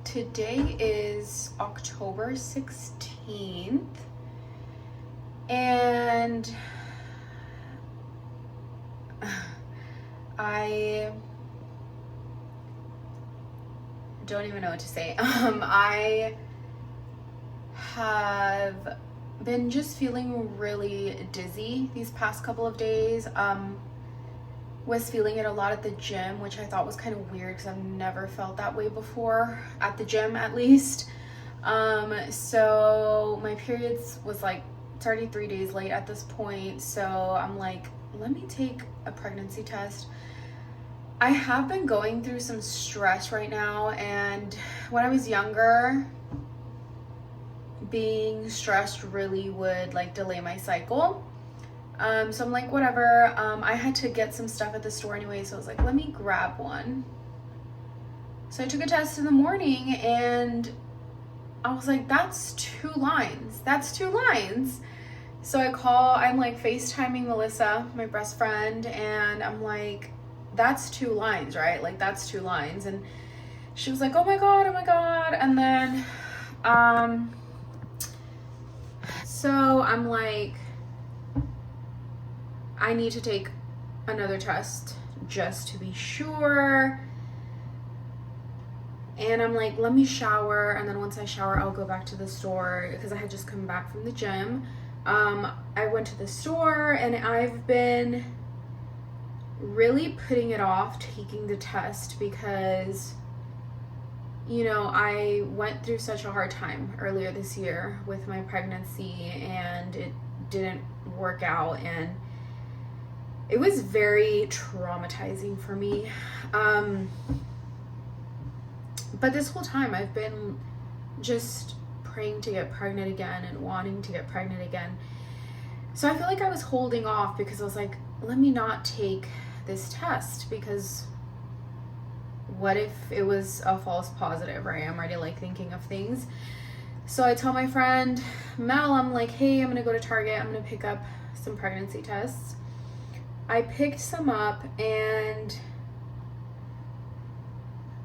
Today is October 16th, and I don't even know what to say. I have been just feeling really dizzy these past couple of days. Was feeling it a lot at the gym, which I thought was kind of weird because I've never felt that way before, at the gym at least. So my periods was like, it's already 3 days late at this point, so I'm like, let me take a pregnancy test. I have been going through some stress right now, and when I was younger, being stressed really would like delay my cycle. So I'm like, whatever. I had to get some stuff at the store anyway, so I was like, let me grab one. So I took a test in the morning, and I was like, that's 2 lines. That's 2 lines. So I'm like FaceTiming Melissa, my best friend, and I'm like, that's 2 lines, right? Like, that's 2 lines. And she was like, oh my God. And then, so I'm like, I need to take another test just to be sure. And I'm like, let me shower. And then once I shower, I'll go back to the store because I had just come back from the gym. I went to the store, and I've been really putting it off taking the test because, you know, I went through such a hard time earlier this year with my pregnancy, and it didn't work out, and it was very traumatizing for me. But this whole time I've been just praying to get pregnant again and wanting to get pregnant again. So I feel like I was holding off because I was like, let me not take this test, because what if it was a false positive, right? I'm already like thinking of things. So I tell my friend Mel, I'm like, hey, I'm gonna go to Target, I'm gonna pick up some pregnancy tests. I picked some up, and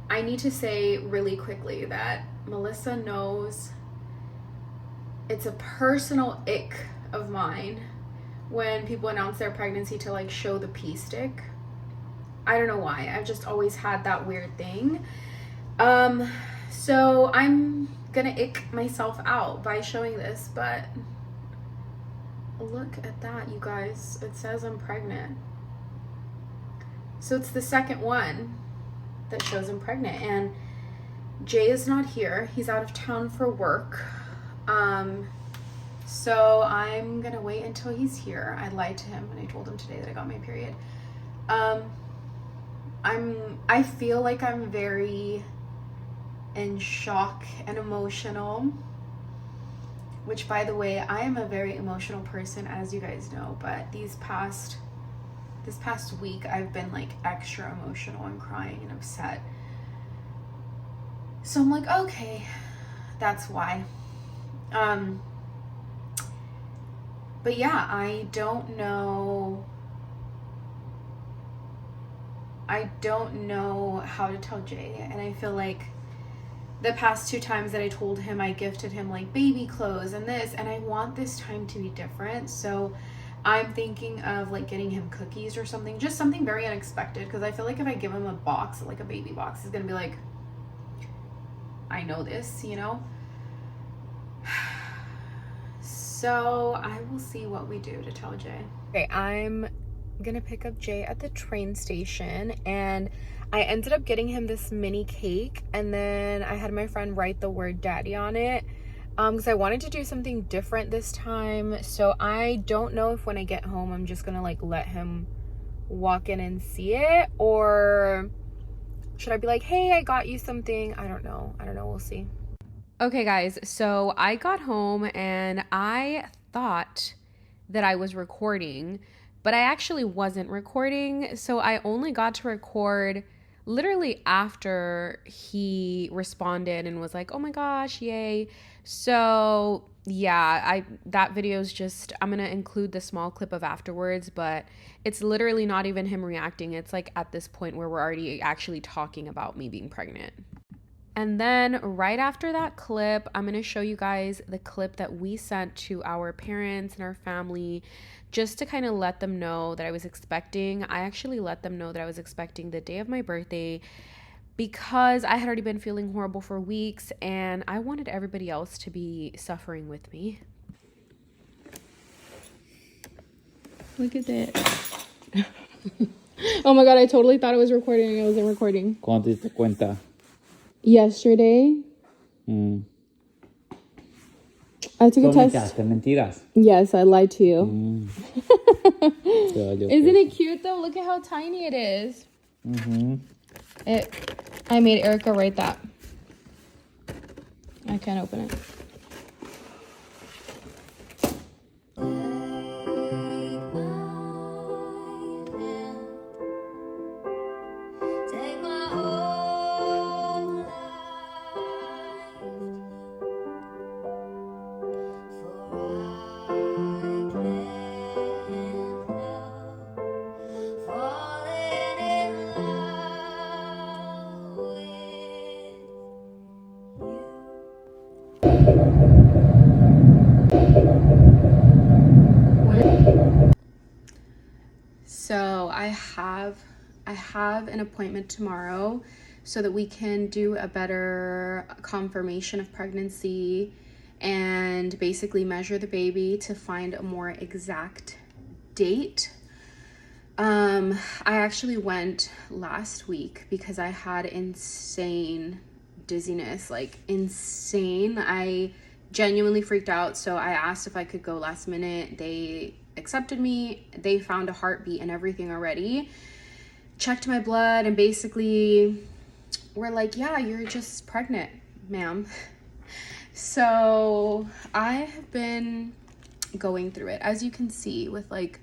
I need to say really quickly that Melissa knows it's a personal ick of mine when people announce their pregnancy to like show the pee stick. I don't know why. I've just always had that weird thing. So I'm gonna ick myself out by showing this, but look at that, you guys. It says I'm pregnant. So it's the second one that shows I'm pregnant, and Jay is not here. He's out of town for work. So I'm gonna wait until he's here. I lied to him and I told him today that I got my period. I feel like I'm very in shock and emotional, which, by the way, I am a very emotional person, as you guys know, but this past week I've been like extra emotional and crying and upset. So I'm like, okay, that's why. But yeah, I don't know how to tell Jay, and I feel like the past 2 times that I told him, I gifted him like baby clothes and this, and I want this time to be different. So I'm thinking of like getting him cookies or something, just something very unexpected, because I feel like if I give him a box, like a baby box, he's gonna be like, I know this, you know? So I will see what we do to tell Jay. Okay, I'm gonna pick up Jay at the train station, and I ended up getting him this mini cake, and then I had my friend write the word daddy on it, because I wanted to do something different this time. So I don't know if when I get home I'm just gonna like let him walk in and see it, or should I be like, hey, I got you something? I don't know, we'll see. Okay guys, so I got home and I thought that I was recording, but I actually wasn't recording. So I only got to record literally after he responded and was like, oh my gosh, yay. So yeah, that video's just, I'm gonna include the small clip of afterwards, but it's literally not even him reacting. It's like at this point where we're already actually talking about me being pregnant. And then right after that clip, I'm going to show you guys the clip that we sent to our parents and our family just to kind of let them know that I was expecting. I actually let them know that I was expecting the day of my birthday because I had already been feeling horrible for weeks and I wanted everybody else to be suffering with me. Look at that. Oh my God, I totally thought it was recording. It wasn't recording. ¿Cuándo te diste cuenta? Yesterday. I took a test. Mentiras. Yes, I lied to you. Isn't it cute though? Look at how tiny it is. I made Erica write that. I can't open it. So I have an appointment tomorrow so that we can do a better confirmation of pregnancy and basically measure the baby to find a more exact date. I actually went last week because I had insane dizziness, like insane. I genuinely freaked out, so I asked if I could go last minute. They accepted me. They found a heartbeat and everything already, checked my blood, and basically were like, yeah, you're just pregnant, ma'am. So I have been going through it, as you can see, with like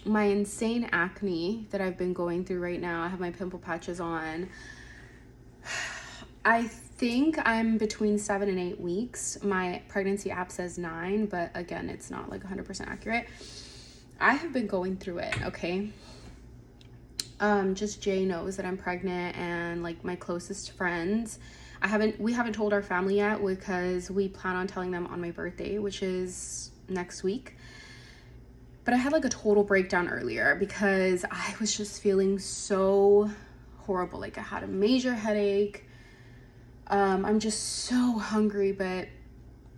my insane acne that I've been going through right now. I have my pimple patches on. I think I'm between 7 and 8 weeks. My pregnancy app says 9, but again, it's not like 100% accurate. I have been going through it, okay? Just Jay knows that I'm pregnant, and like my closest friends. We haven't told our family yet because we plan on telling them on my birthday, which is next week. But I had like a total breakdown earlier because I was just feeling so horrible. Like I had a major headache. I'm just so hungry, but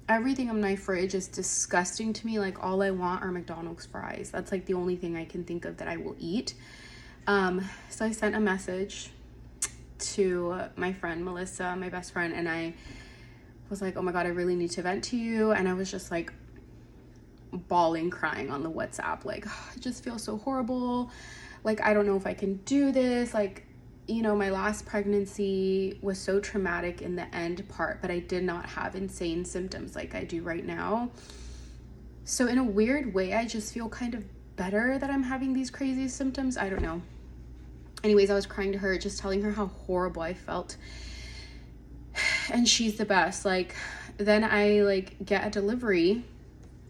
everything in my fridge is disgusting to me. Like all I want are McDonald's fries. That's like the only thing I can think of that I will eat. So I sent a message to my friend Melissa, my best friend, and I was like, oh my God, I really need to vent to you. And I was just like bawling, crying on the WhatsApp, like, oh, I just feel so horrible. Like, I don't know if I can do this. Like, you know, my last pregnancy was so traumatic in the end part, but I did not have insane symptoms like I do right now. So in a weird way, I just feel kind of better that I'm having these crazy symptoms. I don't know. Anyways, I was crying to her, just telling her how horrible I felt. And she's the best. Like, then I like get a delivery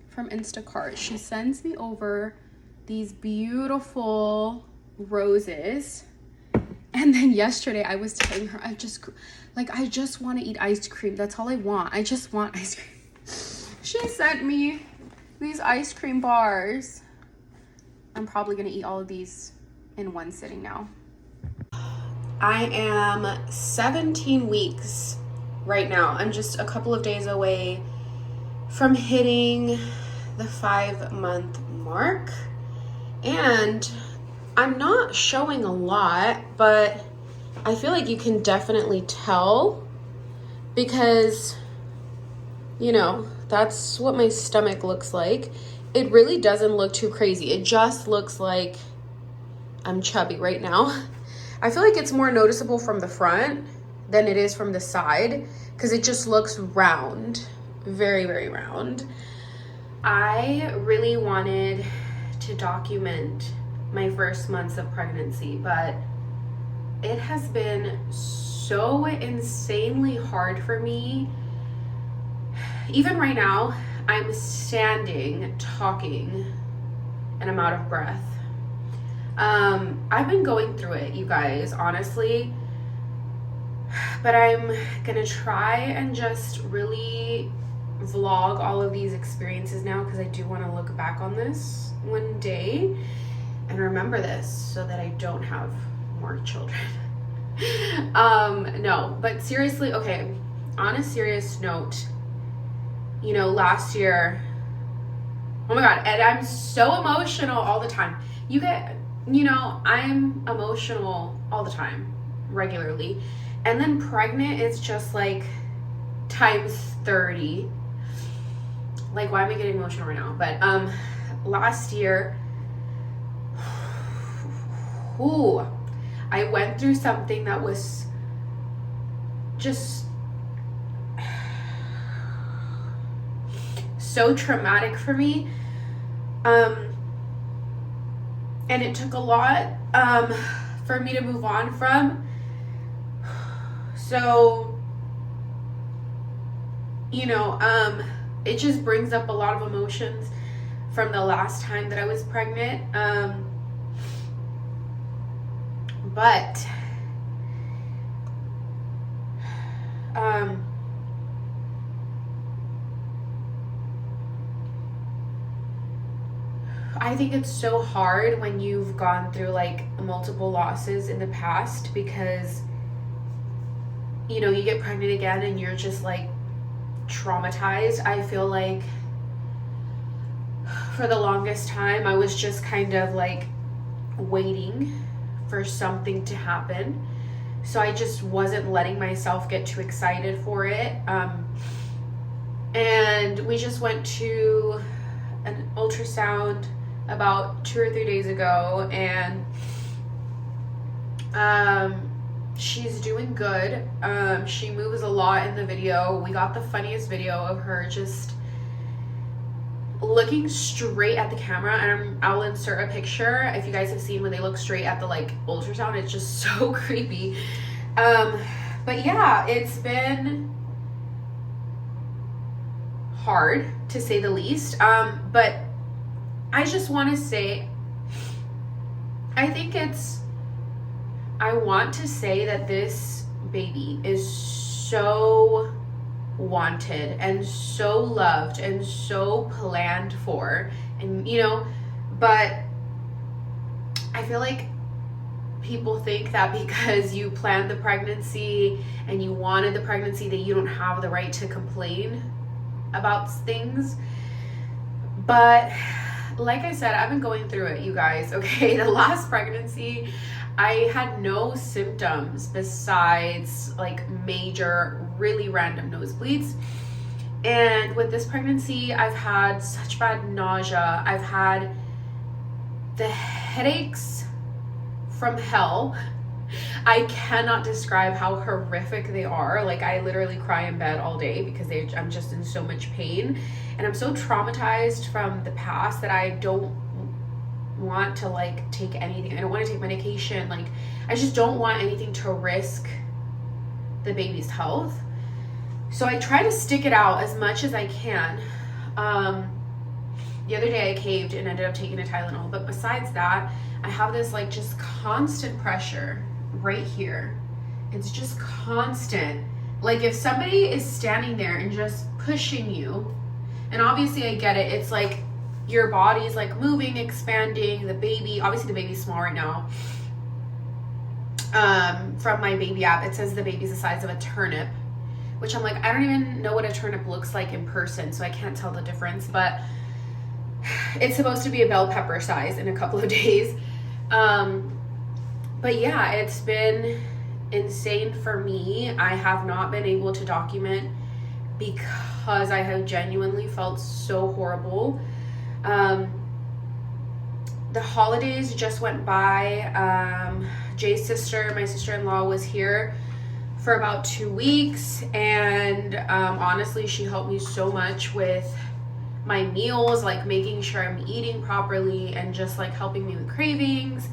from Instacart. She sends me over these beautiful roses. And then yesterday I was telling her, I just want to eat ice cream. That's all I want. I just want ice cream. She sent me these ice cream bars. I'm probably going to eat all of these in one sitting now. I am 17 weeks right now. I'm just a couple of days away from hitting the 5-month mark. And I'm not showing a lot, but I feel like you can definitely tell because, you know, that's what my stomach looks like. It really doesn't look too crazy. It just looks like I'm chubby right now. I feel like it's more noticeable from the front than it is from the side because it just looks round, very, very round. I really wanted to document my first months of pregnancy, but it has been so insanely hard for me. Even right now, I'm standing, talking, and I'm out of breath. I've been going through it, you guys, honestly. But I'm gonna try and just really vlog all of these experiences now, because I do want to look back on this one day and remember this so that I don't have more children. No, but seriously, okay, on a serious note, you know, last year, oh my God, and I'm so emotional all the time. You know, I'm emotional all the time, regularly. And then pregnant is just like times 30. Like, why am I getting emotional right now? But last year, I went through something that was just so traumatic for me. And it took a lot for me to move on from. So, you know, it just brings up a lot of emotions from the last time that I was pregnant. But I think it's so hard when you've gone through like multiple losses in the past, because, you know, you get pregnant again and you're just like traumatized. I feel like for the longest time I was just kind of like waiting for something to happen, so I just wasn't letting myself get too excited for it. And we just went to an ultrasound about 2 or 3 days ago, and she's doing good. She moves a lot in the video. We got the funniest video of her just looking straight at the camera, and I'll insert a picture if you guys have seen when they look straight at the like ultrasound. It's just so creepy. But yeah, it's been hard to say the least. But I just want to say, I want to say that this baby is so wanted and so loved and so planned for, and you know, but I feel like people think that because you planned the pregnancy and you wanted the pregnancy that you don't have the right to complain about things. But like I said, I've been going through it, you guys, okay? The last pregnancy, I had no symptoms besides like major, really random nosebleeds. And with this pregnancy, I've had such bad nausea. I've had the headaches from hell. I cannot describe how horrific they are. Like, I literally cry in bed all day because I'm just in so much pain. And I'm so traumatized from the past that I don't want to like take anything. I don't want to take medication. Like, I just don't want anything to risk the baby's health. So I try to stick it out as much as I can. The other day I caved and ended up taking a Tylenol. But besides that, I have this like just constant pressure right here. It's just constant. Like, if somebody is standing there and just pushing you, and obviously I get it, it's like your body's like moving, expanding, the baby, obviously the baby's small right now. From my baby app, it says the baby's the size of a turnip, which I'm like, I don't even know what a turnip looks like in person, so I can't tell the difference, but it's supposed to be a bell pepper size in a couple of days. But yeah, it's been insane for me. I have not been able to document because I have genuinely felt so horrible. The holidays just went by. Jay's sister, my sister-in-law, was here for about 2 weeks, and honestly, she helped me so much with my meals, like making sure I'm eating properly and just like helping me with cravings.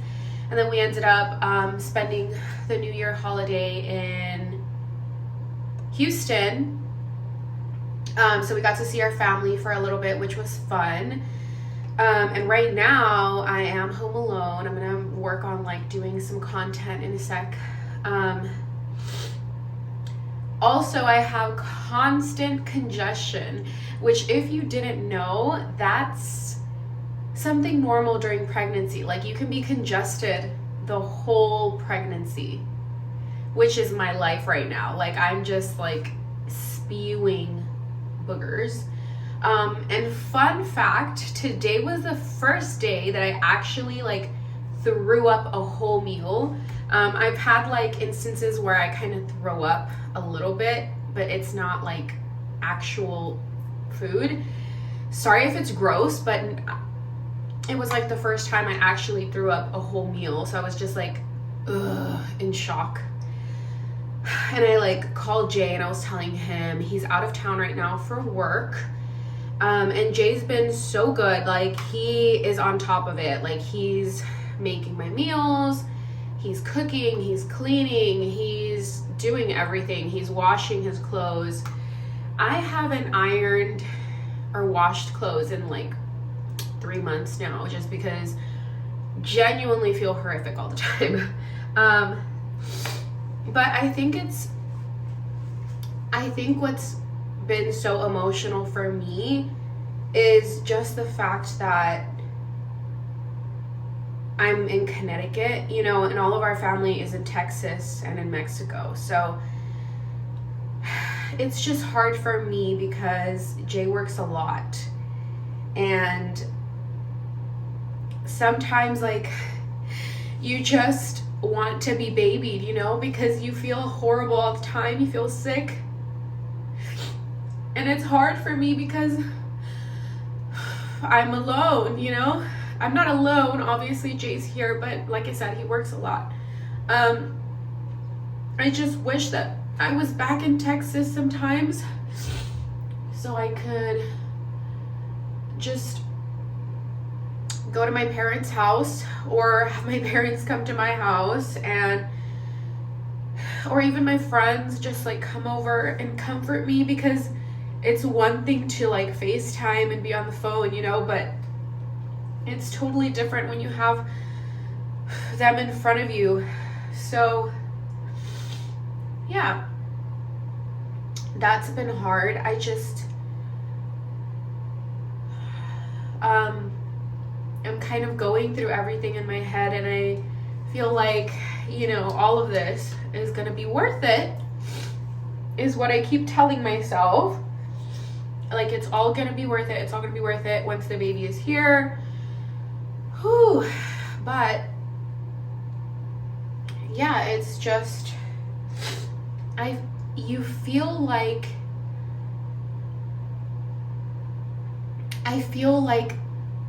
And then we ended up spending the New Year holiday in Houston. So we got to see our family for a little bit, which was fun. And right now I am home alone. I'm gonna work on like doing some content in a sec. Also, I have constant congestion, which if you didn't know, that's something normal during pregnancy. Like you can be congested the whole pregnancy, which is my life right now. Like I'm just like spewing boogers. And fun fact, today was the first day that I actually like threw up a whole meal. I've had like instances where I kind of throw up a little bit, but it's not like actual food. Sorry if it's gross, but it was like the first time I actually threw up a whole meal. So I was just like, ugh, in shock. And I like called Jay and I was telling him he's out of town right now for work. And Jay's been so good. Like he is on top of it. Like he's making my meals, he's cooking, he's cleaning, he's doing everything. He's washing his clothes. I haven't ironed or washed clothes in like 3 months now, just because genuinely feel horrific all the time. But I think what's been so emotional for me is just the fact that I'm in Connecticut, you know, and all of our family is in Texas and in Mexico. So it's just hard for me because Jay works a lot. And sometimes like you just want to be babied, you know, because you feel horrible all the time. You feel sick. And it's hard for me because I'm alone, you know. I'm not alone, obviously Jay's here, but like I said, he works a lot. I just wish that I was back in Texas sometimes so I could just go to my parents' house or have my parents come to my house, and or even my friends just like come over and comfort me, because it's one thing to like FaceTime and be on the phone, you know, but it's totally different when you have them in front of you. So yeah, that's been hard. I just I'm kind of going through everything in my head, and I feel like, you know, all of this is gonna be worth it, is what I keep telling myself. Like, it's all gonna be worth it. It's all gonna be worth it once the baby is here. Whew. But yeah, it's just, you feel like, I feel like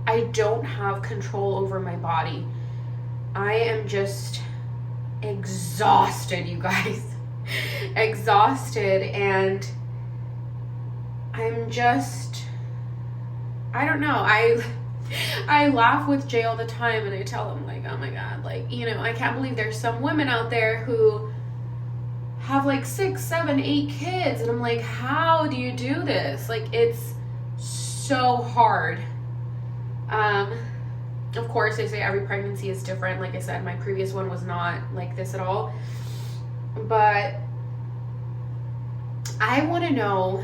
I don't have control over my body. I am just exhausted, you guys. Exhausted, and I'm just, I don't know. I laugh with Jay all the time, and I tell him like, oh my God, like, you know, I can't believe there's some women out there who have like 6, 7, 8 kids. And I'm like, how do you do this? Like, it's so hard. Of course, they say every pregnancy is different. Like I said, my previous one was not like this at all. But I want to know,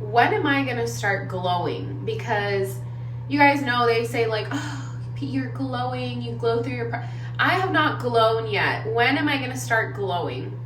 when am I going to start glowing? Because you guys know they say like, oh, you're glowing, you glow through your... I have not glowed yet. When am I going to start glowing?